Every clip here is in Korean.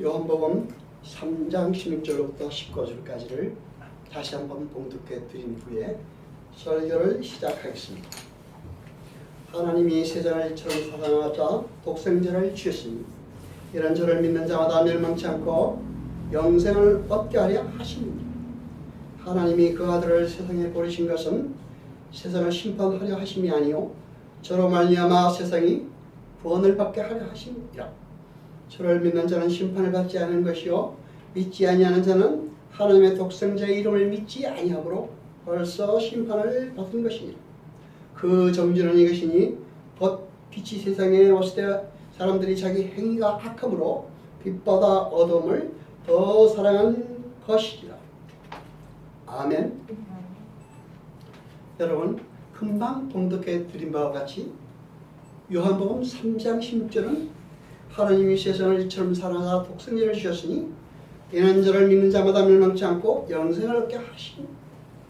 요한복음 3장 16절부터 19절까지를 다시 한번 봉독해 드린 후에 설교를 시작하겠습니다. 하나님이 세상을 이처럼 사랑하사 독생자를 주셨으니 이런 저를 믿는 자마다 멸망치 않고 영생을 얻게 하려 하십니다. 하나님이 그 아들을 세상에 보내신 것은 세상을 심판하려 하심이 아니요 저로 말미암아 세상이 구원을 받게 하려 하심이라. 저를 믿는 자는 심판을 받지 않은 것이요 믿지 아니하는 자는 하나님의 독생자의 이름을 믿지 아니하므로 벌써 심판을 받은 것이니라. 그 정죄는 이것이니 곧 빛이 세상에 왔을 때 사람들이 자기 행위가 악함으로 빛보다 어둠을 더 사랑한 것이라. 아멘. 여러분, 금방 봉독해 드린 바와 같이 요한복음 3장 16절은 하나님이 세상을 이처럼 사랑하사 독생자를 주셨으니 이는 저를 믿는 자마다 멸망치 않고 영생을 얻게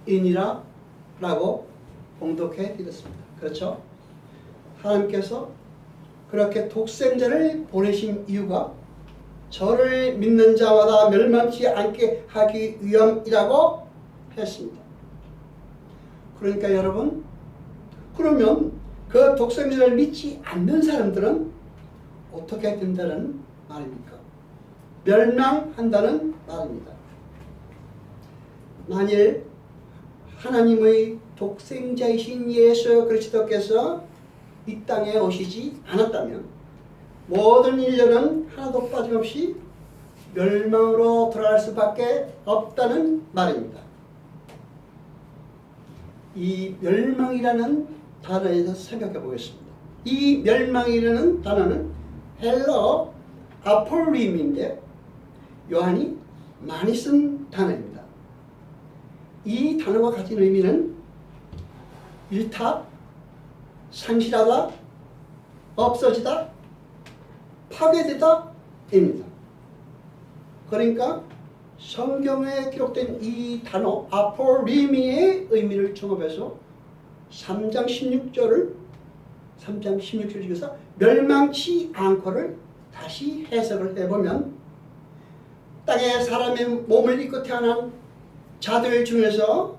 하심이니라 라고 봉독해 드렸습니다. 그렇죠? 하나님께서 그렇게 독생자를 보내신 이유가 저를 믿는 자마다 멸망치 않게 하기 위함이라고 했습니다. 그러니까 여러분, 그러면 그 독생자를 믿지 않는 사람들은 어떻게 된다는 말입니까? 멸망한다는 말입니다. 만일 하나님의 독생자이신 예수 그리스도께서 이 땅에 오시지 않았다면 모든 인류는 하나도 빠짐없이 멸망으로 돌아갈 수밖에 없다는 말입니다. 이 멸망이라는 단어에서 생각해 보겠습니다. 이 멸망이라는 단어는 헬러 아폴림인데 요한이 많이 쓴 단어입니다. 이 단어가 가진 의미는 일타, 상실하다, 없어지다, 파괴되다 입니다. 그러니까 성경에 기록된 이 단어 아폴리미의 의미를 종합해서 3장 16절을 중에서 멸망치 않고를 다시 해석을 해보면 땅에 사람의 몸을 입고 태어난 자들 중에서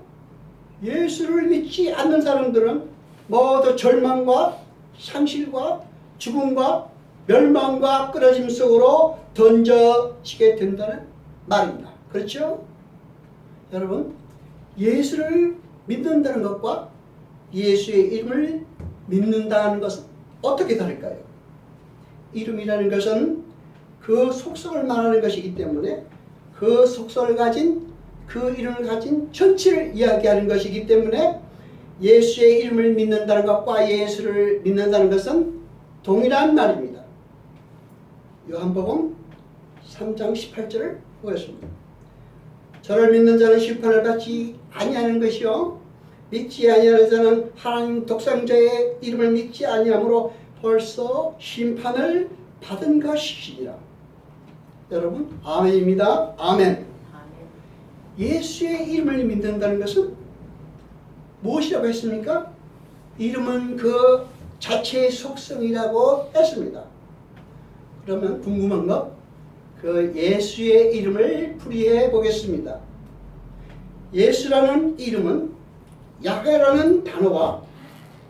예수를 믿지 않는 사람들은 모두 절망과 상실과 죽음과 멸망과 끊어짐 속으로 던져지게 된다는 말입니다. 그렇죠? 여러분, 예수를 믿는다는 것과 예수의 이름을 믿는다는 것은 어떻게 다를까요? 이름이라는 것은 그 속성을 말하는 것이기 때문에 그 속성을 가진 그 이름을 가진 전체를 이야기하는 것이기 때문에 예수의 이름을 믿는다는 것과 예수를 믿는다는 것은 동일한 말입니다. 요한복음 3장 18절을 보겠습니다. 저를 믿는 자는 심판을 받지 아니하는 것이요 믿지 아니하는 자는 하나님 독생자의 이름을 믿지 아니하므로 벌써 심판을 받은 것이니라. 여러분, 아멘입니다. 아멘. 예수의 이름을 믿는다는 것은 무엇이라고 했습니까? 이름은 그 자체의 속성이라고 했습니다. 그러면 궁금한 것, 그 예수의 이름을 풀이해 보겠습니다. 예수라는 이름은 야훼라는 단어와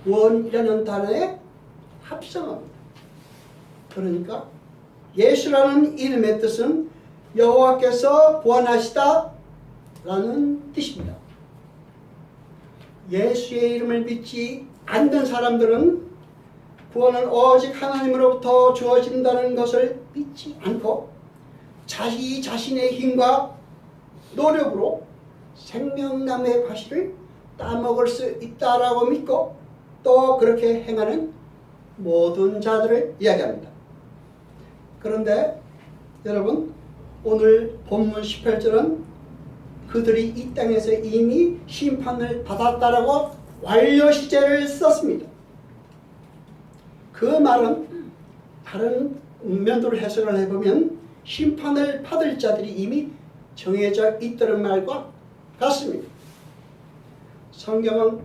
구원이라는 단어의 합성어입니다. 그러니까 예수라는 이름의 뜻은 여호와께서 구원하시다 라는 뜻입니다. 예수의 이름을 믿지 않는 사람들은 구원은 오직 하나님으로부터 주어진다는 것을 믿지 않고 자기 자신의 힘과 노력으로 생명나무의 과실을 따먹을 수 있다라고 믿고 또 그렇게 행하는 모든 자들을 이야기합니다. 그런데 여러분, 오늘 본문 18절은 그들이 이 땅에서 이미 심판을 받았다라고 완료 시제를 썼습니다. 그 말은 다른 면도로 해석을 해보면 심판을 받을 자들이 이미 정해져 있다는 말과 같습니다. 성경은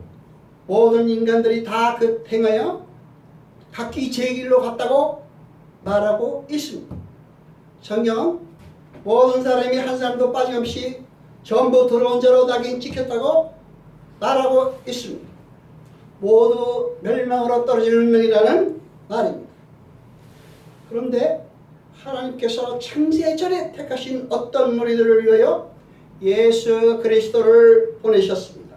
모든 인간들이 다 그 행하여 각기 제 길로 갔다고 말하고 있습니다. 성경은 모든 사람이 한 사람도 빠짐없이 전부 더러운 자로 다 찍혔다고 말하고 있습니다. 모두 멸망으로 떨어지는 운명이라는 말입니다. 그런데 하나님께서 창세전에 택하신 어떤 무리들을 위하여 예수 그리스도를 보내셨습니다.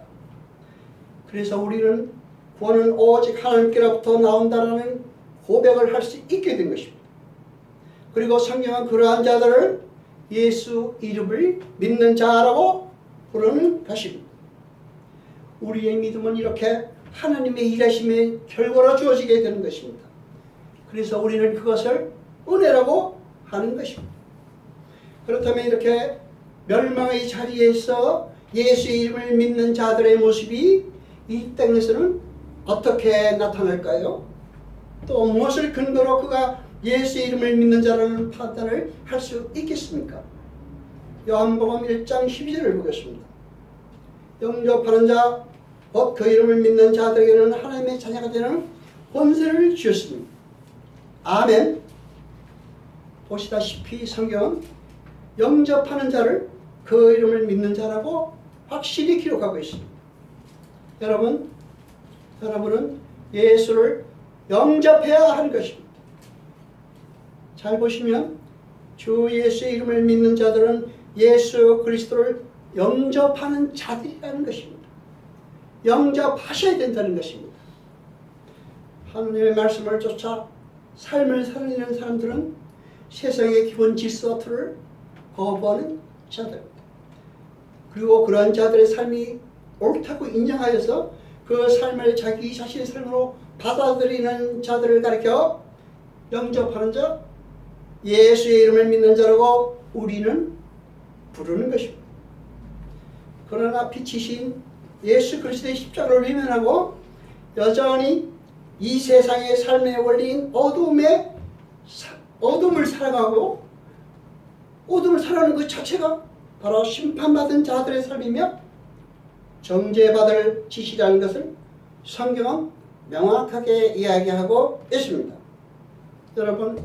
그래서 우리는 구원은 오직 하나님께로부터 나온다는 고백을 할 수 있게 된 것입니다. 그리고 성경은 그러한 자들을 예수 이름을 믿는 자라고 부르는 것입니다. 우리의 믿음은 이렇게 하나님의 일하심의 결과로 주어지게 되는 것입니다. 그래서 우리는 그것을 은혜라고 하는 것입니다. 그렇다면 이렇게 멸망의 자리에서 예수의 이름을 믿는 자들의 모습이 이 땅에서는 어떻게 나타날까요? 또 무엇을 근거로 그가 예수의 이름을 믿는 자라는 판단을 할 수 있겠습니까? 요한복음 1장 12절을 보겠습니다. 영접하는 자, 곧 그 이름을 믿는 자들에게는 하나님의 자녀가 되는 권세를 주셨습니다. 아멘. 보시다시피 성경은 영접하는 자를 그 이름을 믿는 자라고 확실히 기록하고 있습니다. 여러분은 예수를 영접해야 하는 것입니다. 잘 보시면 주 예수의 이름을 믿는 자들은 예수 그리스도를 영접하는 자들이라는 것입니다. 영접하셔야 된다는 것입니다. 하나님의 말씀을 쫓아 삶을 살아내는 사람들은 세상의 기본 질서와 틀을 거부하는 자들입니다. 그리고 그러한 자들의 삶이 옳다고 인정하여서 그 삶을 자기 자신의 삶으로 받아들이는 자들을 가리켜 영접하는 자, 예수의 이름을 믿는 자라고 우리는 부르는 것입니다. 그러나 빛이신 예수 그리스도의 십자가를 외면하고 여전히 이 세상의 삶의 원리인 어둠을 살아가고 어둠을 살아가는 그 자체가 바로 심판받은 자들의 삶이며 정죄받을 짓이라는 것을 성경은 명확하게 이야기하고 있습니다. 여러분,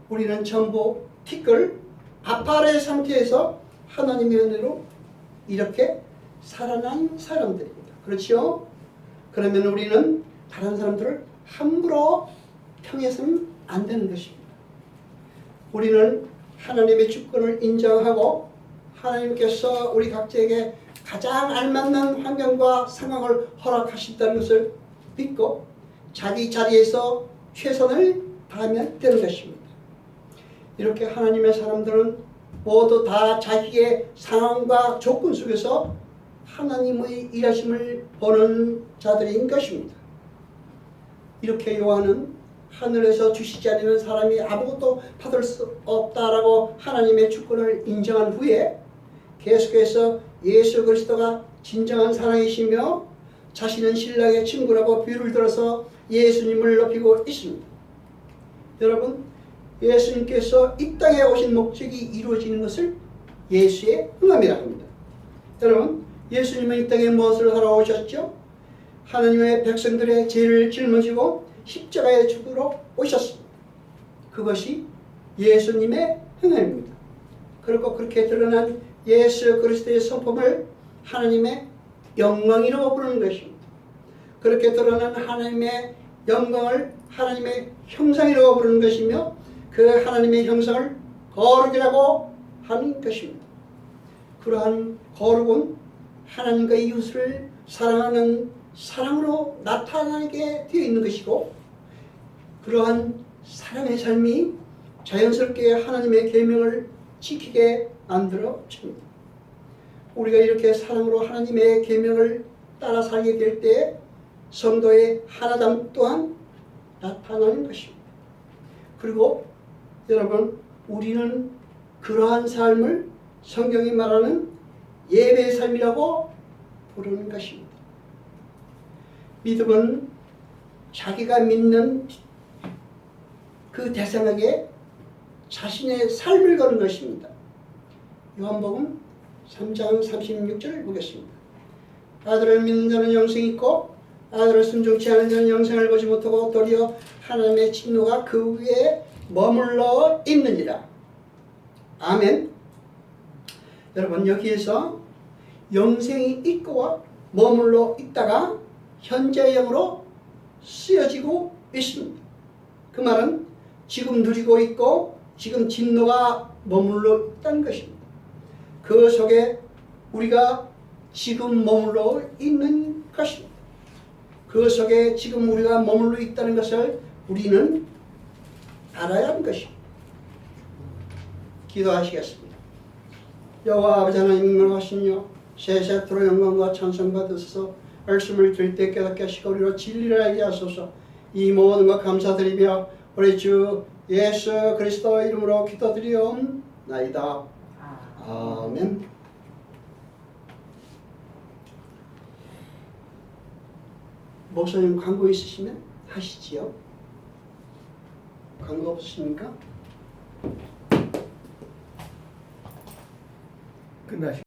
우리는 전부 티끌 아파의 상태에서 하나님의 은혜로 이렇게 살아난 사람들입니다. 그렇죠? 그러면 우리는 다른 사람들을 함부로 평해서는 안 되는 것입니다. 우리는 하나님의 주권을 인정하고 하나님께서 우리 각자에게 가장 알맞는 환경과 상황을 허락하신다는 것을 믿고 자기 자리에서 최선을 다하면 되는 것입니다. 이렇게 하나님의 사람들은 모두 다 자기의 상황과 조건 속에서 하나님의 일하심을 보는 자들인 것입니다. 이렇게 요한은 하늘에서 주시지 않는 사람이 아무것도 받을 수 없다라고 하나님의 주권을 인정한 후에 계속해서 예수 그리스도가 진정한 사랑이시며 자신은 신랑의 친구라고 비유를 들어서 예수님을 높이고 있습니다. 여러분, 예수님께서 이 땅에 오신 목적이 이루어지는 것을 예수의 응함이라 합니다. 여러분, 예수님은 이 땅에 무엇을 하러 오셨죠? 하나님의 백성들의 죄를 짊어지고 십자가에 죽으러 오셨습니다. 그것이 예수님의 행함입니다. 그리고 그렇게 드러난 예수 그리스도의 성품을 하나님의 영광이라고 부르는 것입니다. 그렇게 드러난 하나님의 영광을 하나님의 형상이라고 부르는 것이며 그 하나님의 형상을 거룩이라고 하는 것입니다. 그러한 거룩은 하나님과 이웃을 사랑하는 사랑으로 나타나게 되어 있는 것이고 그러한 사랑의 삶이 자연스럽게 하나님의 계명을 지키게 만들어 줍니다. 우리가 이렇게 사랑으로 하나님의 계명을 따라 살게 될 때 성도의 하나됨 또한 나타나는 것입니다. 그리고 여러분, 우리는 그러한 삶을 성경이 말하는 예배의 삶이라고 부르는 것입니다. 믿음은 자기가 믿는 그 대상에게 자신의 삶을 거는 것입니다. 요한복음 3장 36절을 보겠습니다. 아들을 믿는 자는 영생이 있고 아들을 순종치 않은 자는 영생을 보지 못하고 도리어 하나님의 진노가 그 위에 머물러 있느니라. 아멘. 여러분 여기에서 영생이 있고와 머물러 있다가 현재형으로 쓰여지고 있습니다. 그 말은 지금 누리고 있고 지금 진노가 머물러 있다는 것입니다. 그 속에 우리가 지금 머물러 있는 것입니다. 그 속에 지금 우리가 머물러 있다는 것을 우리는 알아야 하는 것입니다. 기도하시겠습니다. 여호와 아버지 하나님 영광하시며 세세토록 영광과 찬송 받으소서. 말씀을 들을 때 깨닫게 하시고 우리로 진리를 알게 하소서. 이 모든 것 감사드리며 우리 주 예수 그리스도 이름으로 기도드리옵나이다. 아멘. 목사님 광고 있으시면 하시지요. 광고 없으십니까? 끝나시